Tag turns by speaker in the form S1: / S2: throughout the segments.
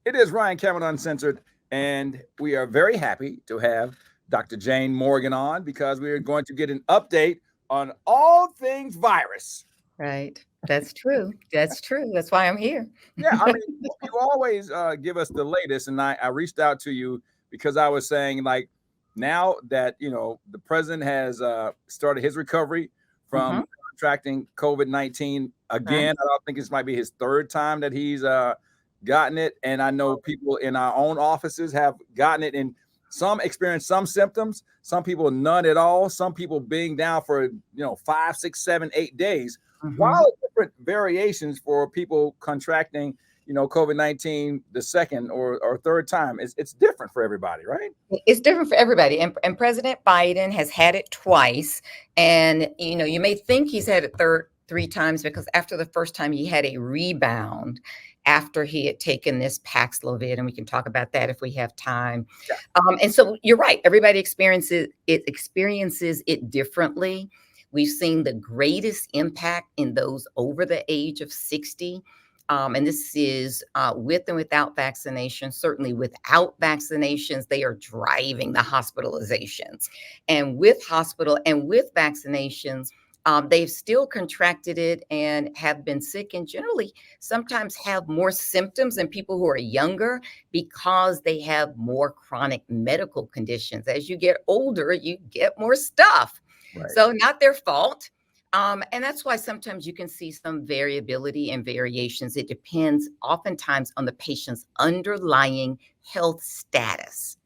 S1: It is Ryan Cameron Uncensored, and we are very happy to have Dr. Jayne Morgan on because we are going to get an update on all things virus.
S2: Right. That's true. That's true. That's why I'm here.
S1: Yeah, I mean, you always give us the latest, and I reached out to you because I was saying, like, now that the president has started his recovery from
S2: Hmm.
S1: contracting COVID-19
S2: Right.
S1: again. I don't think this might be his third time that he's gotten it, and I know people in our own offices have gotten it, and some experience some symptoms, some people none at all, some people being down for 5, 6, 7, 8 days. While
S2: Hmm.
S1: different variations for people contracting, COVID-19 the second or third time. It's different for everybody, right?
S2: It's different for everybody. And President Biden has had it twice. And, you may think he's had it three times because after the first time, he had a rebound after he had taken this Paxlovid. And we can talk about that if we have time.
S1: Yeah.
S2: And so you're right. Everybody experiences it differently. We've seen the greatest impact in those over the age of 60. And this is with and without vaccination. Certainly, without vaccinations, they are driving the hospitalizations. And with vaccinations, they've still contracted it and have been sick, and generally sometimes have more symptoms than people who are younger because they have more chronic medical conditions. As you get older, you get more stuff.
S1: Right.
S2: So, not their fault. And that's why sometimes you can see some variability and variations. It depends oftentimes on the patient's underlying health status.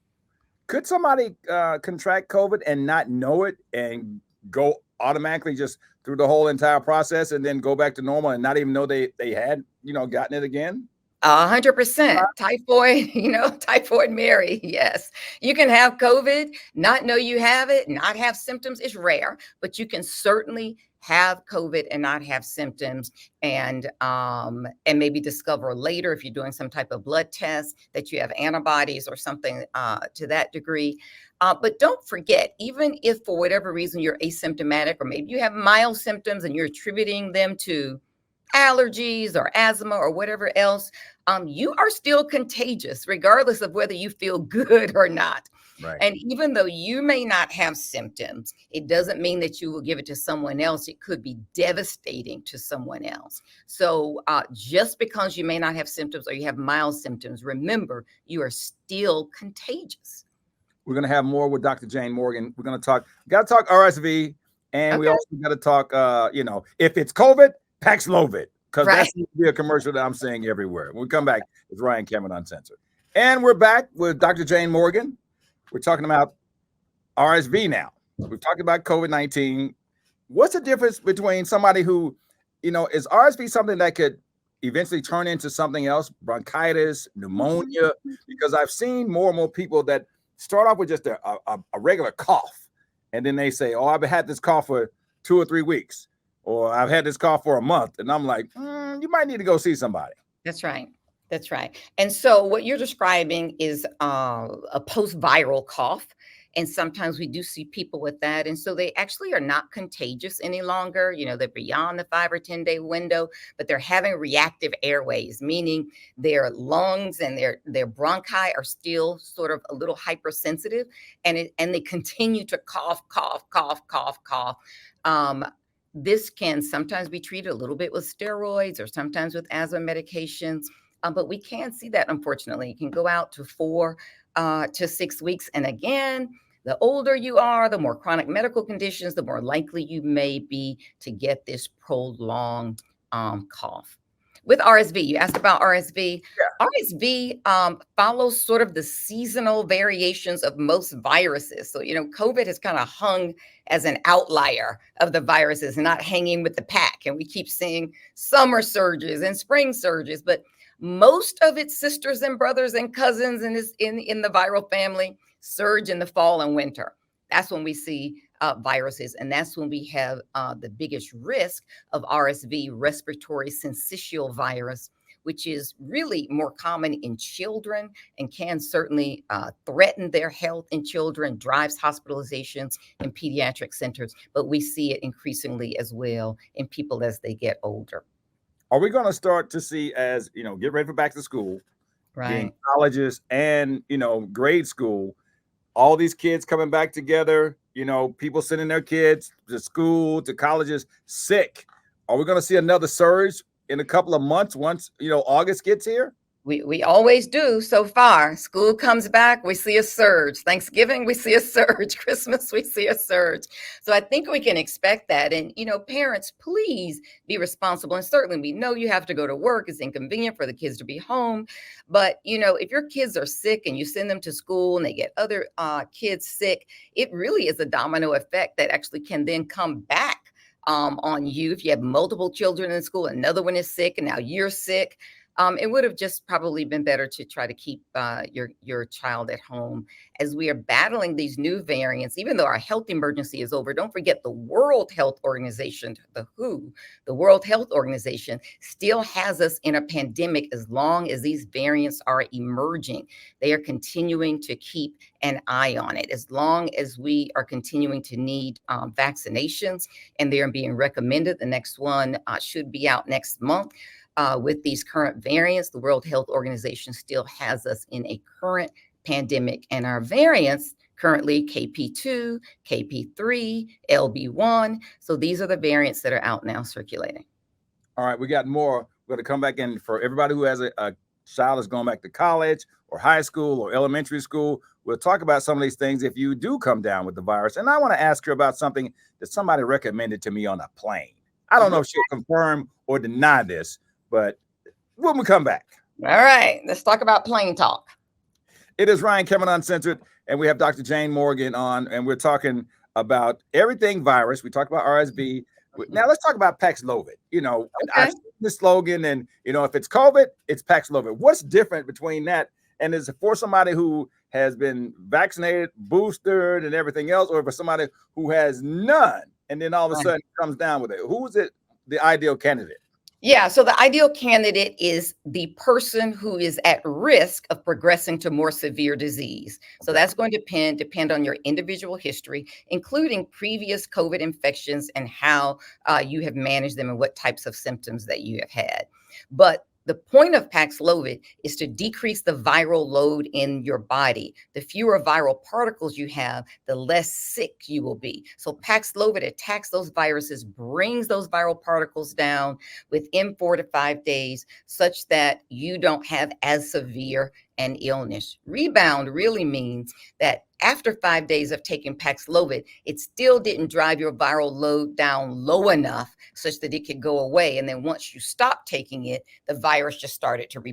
S1: Could somebody contract COVID and not know it and go automatically just through the whole entire process and then go back to normal and not even know they had gotten it again?
S2: 100% typhoid, typhoid Mary. Yes, you can have COVID, not know you have it, not have symptoms. It's rare, but you can certainly have COVID and not have symptoms, and maybe discover later if you're doing some type of blood test that you have antibodies or something to that degree. But don't forget, even if for whatever reason you're asymptomatic, or maybe you have mild symptoms and you're attributing them to allergies or asthma or whatever else, you are still contagious, regardless of whether you feel good or not.
S1: Right.
S2: And even though you may not have symptoms, it doesn't mean that you will give it to someone else. It could be devastating to someone else. So just because you may not have symptoms or you have mild symptoms, remember, you are still contagious.
S1: We're gonna have more with Dr. Jayne Morgan. We're gonna got to talk RSV, and we
S2: Okay.
S1: also got to talk, if it's COVID, Paxlovid, because
S2: Right.
S1: that's gonna be a commercial that I'm seeing everywhere. When we come back, it's Ryan Cameron Uncensored, and we're back with Dr. Jayne Morgan. We're talking about RSV now. We've talked about COVID-19. What's the difference between somebody who, is RSV something that could eventually turn into something else, bronchitis, pneumonia? Because I've seen more and more people that start off with just a regular cough, and then they say, "Oh, I've had this cough for 2 or 3 weeks, or I've had this cough for a month," and I'm like, you might need to go see somebody.
S2: That's right. That's right. And so what you're describing is a post-viral cough. And sometimes we do see people with that. And so they actually are not contagious any longer. They're beyond the 5 or 10 day window, but they're having reactive airways, meaning their lungs and their bronchi are still sort of a little hypersensitive. And they continue to cough, cough, cough, cough, cough. Um, this can sometimes be treated a little bit with steroids or sometimes with asthma medications, but we can see that, unfortunately. It can go out to 4 to 6 weeks. And again, the older you are, the more chronic medical conditions, the more likely you may be to get this prolonged cough. With RSV, you asked about RSV.
S1: Yeah.
S2: RSV follows sort of the seasonal variations of most viruses. So, COVID has kind of hung as an outlier of the viruses, not hanging with the pack. And we keep seeing summer surges and spring surges, but most of its sisters and brothers and cousins in the viral family surge in the fall and winter. That's when we see viruses, and that's when we have the biggest risk of RSV, respiratory syncytial virus, which is really more common in children and can certainly threaten their health in children, drives hospitalizations in pediatric centers, but we see it increasingly as well in people as they get older.
S1: Are we going to start to see, as get ready for back to school, being
S2: Right.
S1: colleges and, grade school, all these kids coming back together, people sending their kids to school, to colleges sick. Are we going to see another surge in a couple of months once, August gets here?
S2: We always do so far. School comes back, we see a surge. Thanksgiving, we see a surge. Christmas, we see a surge. So I think we can expect that. And, parents, please be responsible. And certainly we know you have to go to work. It's inconvenient for the kids to be home. But, if your kids are sick and you send them to school and they get other kids sick, it really is a domino effect that actually can then come back on you. If you have multiple children in school, another one is sick, and now you're sick. It would have just probably been better to try to keep your child at home as we are battling these new variants. Even though our health emergency is over, don't forget the World Health Organization, the WHO, the World Health Organization still has us in a pandemic as long as these variants are emerging. They are continuing to keep an eye on it. As long as we are continuing to need vaccinations, and they are being recommended, the next one should be out next month. With these current variants, the World Health Organization still has us in a current pandemic, and our variants currently KP2, KP3, LB1. So these are the variants that are out now circulating.
S1: All right, we got more. We're going to come back in for everybody who has a child that's going back to college or high school or elementary school. We'll talk about some of these things if you do come down with the virus. And I want to ask you about something that somebody recommended to me on a plane. I don't know if she'll confirm or deny this, but when we come back.
S2: All right, let's talk about plane talk.
S1: It is Ryan Cameron Uncensored, and we have Dr. Jayne Morgan on, and we're talking about everything virus. We talked about RSV. Now let's talk about Paxlovid. I've seen the slogan, and if it's COVID, it's Paxlovid. What's different between that and is it for somebody who has been vaccinated, boosted, and everything else, or for somebody who has none and then all of a sudden comes down with it? Who is it? The ideal candidate?
S2: Yeah, so the ideal candidate is the person who is at risk of progressing to more severe disease. So that's going to depend on your individual history, including previous COVID infections and how you have managed them and what types of symptoms that you have had. But the point of Paxlovid is to decrease the viral load in your body. The fewer viral particles you have, the less sick you will be. So Paxlovid attacks those viruses, brings those viral particles down within 4 to 5 days, such that you don't have as severe an illness. Rebound really means that after 5 days of taking Paxlovid, it still didn't drive your viral load down low enough such that it could go away. And then once you stopped taking it, the virus just started to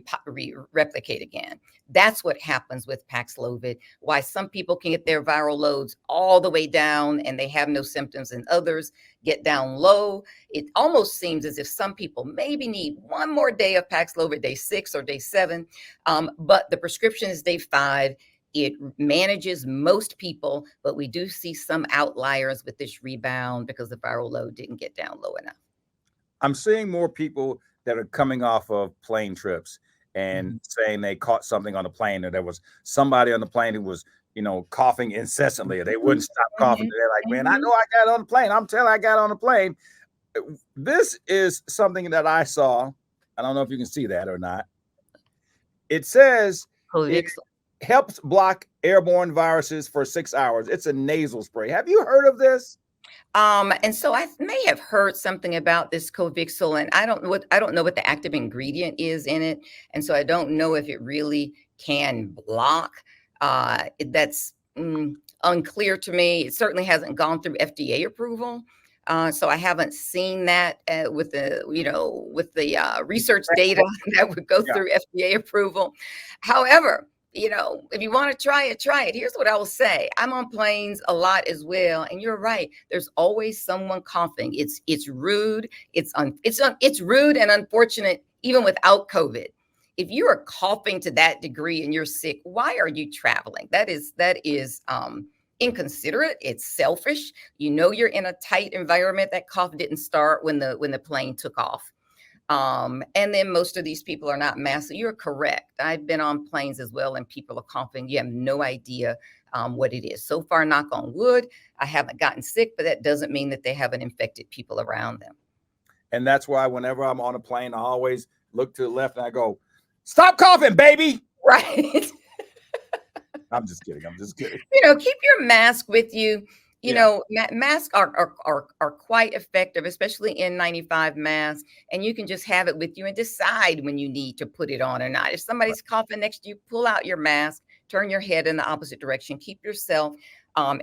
S2: replicate again. That's what happens with Paxlovid. Why some people can get their viral loads all the way down and they have no symptoms, and others get down low. It almost seems as if some people maybe need one more day of Paxlovid, day 6 or day 7, but the prescription is day 5. It manages most people, but we do see some outliers with this rebound because the viral load didn't get down low enough.
S1: I'm seeing more people that are coming off of plane trips and saying they caught something on the plane, or there was somebody on the plane who was, coughing incessantly, or they wouldn't stop coughing. They're like, man, I know I got on the plane. I'm telling I got on the plane. This is something that I saw. I don't know if you can see that or not. It says it helps block airborne viruses for 6 hours. It's a nasal spray. Have you heard of this?
S2: And so I may have heard something about this Covixel, and I don't know what the active ingredient is in it, and so I don't know if it really can block. That's unclear to me. It certainly hasn't gone through FDA approval. So I haven't seen that with the research data that would go through FDA approval. However, if you want to try it, try it. Here's what I will say. I'm on planes a lot as well. And you're right. There's always someone coughing. It's rude. It's rude and unfortunate, even without COVID. If you are coughing to that degree and you're sick, why are you traveling? That is inconsiderate. It's selfish. You're in a tight environment. That cough didn't start when the plane took off. And then most of these people are not masked. You're correct. I've been on planes as well, and people are coughing. You have no idea what it is. So far, knock on wood, I haven't gotten sick, but that doesn't mean that they haven't infected people around them.
S1: And that's why whenever I'm on a plane, I always look to the left and I go, stop coughing, baby.
S2: Right.
S1: I'm just kidding. I'm just kidding.
S2: Keep your mask with you.
S1: Yeah.
S2: Masks are quite effective, especially N95 masks. And you can just have it with you and decide when you need to put it on or not. If
S1: Right.
S2: somebody's coughing next to you, pull out your mask, turn your head in the opposite direction, keep yourself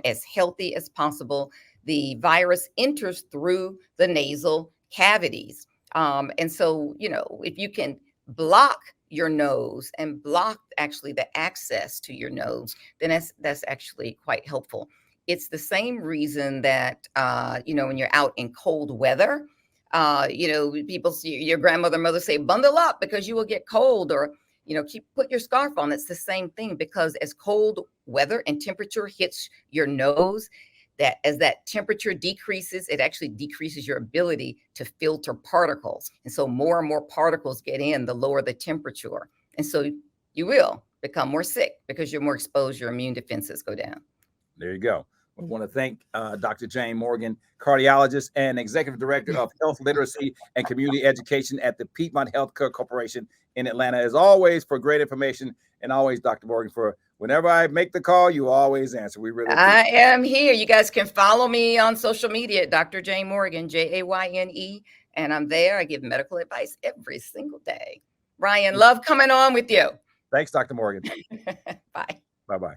S2: as healthy as possible. The virus enters through the nasal cavities. And so, if you can block your nose and block actually the access to your nose, then that's actually quite helpful. It's the same reason that when you're out in cold weather, people see your grandmother, mother say, bundle up because you will get cold, or put your scarf on. It's the same thing, because as cold weather and temperature hits your nose, that as that temperature decreases, it actually decreases your ability to filter particles. And so more and more particles get in, the lower the temperature. And so you will become more sick because you're more exposed, your immune defenses go down.
S1: There you go. I want to thank Dr. Jayne Morgan, cardiologist and executive director of health literacy and community education at the Piedmont Healthcare Corporation in Atlanta, as always, for great information. And always, Dr. Morgan, for whenever I make the call, you always answer. We really appreciate
S2: I am here. You guys can follow me on social media at Dr. Jayne Morgan, Jayne, and I'm there. I give medical advice every single day. Ryan, love coming on with you.
S1: Thanks, Dr. Morgan.
S2: Bye.
S1: Bye-bye.